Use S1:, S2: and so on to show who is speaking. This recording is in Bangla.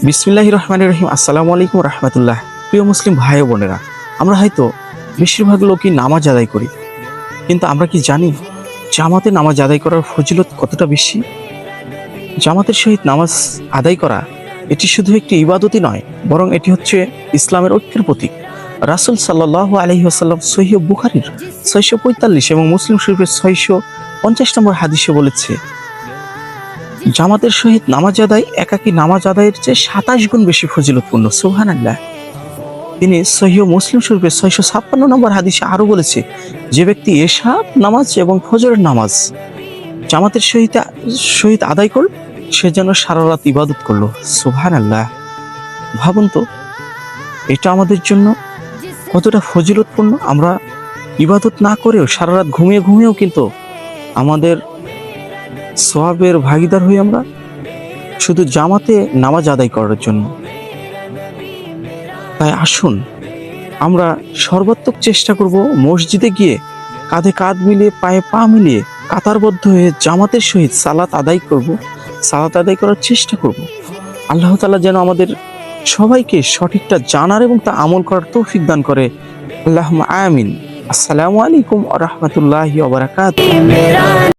S1: বিসমিল্লাহির রহমানির রহিম। আসসালামু আলাইকুম রহমতুল্লাহ। প্রিয় মুসলিম ভাই ও বোনেরা, আমরা হয়তো বেশিরভাগ লোকই নামাজ আদায় করি, কিন্তু আমরা কি জানি জামাতে নামাজ আদায় করার ফজিলত কতটা বেশি? জামাতের সহিত নামাজ আদায় করা এটি শুধু একটি ইবাদতই নয়, বরং এটি হচ্ছে ইসলামের ঐক্যের প্রতীক। রাসূল সাল্লাল্লাহু আলাইহি ওয়াসাল্লাম সহিহ বুখারীর 645 এবং মুসলিম শরীফের 650 নম্বর হাদিসে বলেছে, জামাতের সহিত নামাজ আদায় একাকী নামাজ আদায়ের চেয়ে 27 গুণ বেশি ফজিলতপূর্ণ। সুবহানাল্লাহ। তিনি সহিহ মুসলিম শরীফের 656 নম্বর হাদিসে আরো বলেছে, যে ব্যক্তি এশা নামাজ এবং ফজরের নামাজ জামাতের সহিত আদায় করল, সে যেন সারা রাত ইবাদত করলো। সুবহানাল্লাহ। ভাবুন তো, এটা আমাদের জন্য কতটা ফজিলতপূর্ণ। আমরা ইবাদত না করেও সারা রাত ঘুমিয়েও কিন্তু আমাদের সওয়াবের ভাগীদার হই আমরা, শুধু জামাতে নামাজ আদায় করার জন্য। তাই আসুন আমরা সর্বাত্মক চেষ্টা করব মসজিদে গিয়ে কাঁধে কাঁধ মিলিয়ে পায়ে পা মিলিয়ে কাতারবদ্ধ হয়ে জামাতের সহিত সালাত আদায় করার চেষ্টা করব। আল্লাহ তাআলা যেন আমাদের সবাইকে সঠিকটা জানার এবং তা আমল করার তৌফিক দান করে। আল্লাহুম্মা আমিন। আসসালামু আলাইকুম ওয়া রাহমাতুল্লাহি ওয়া বারাকাতুহু।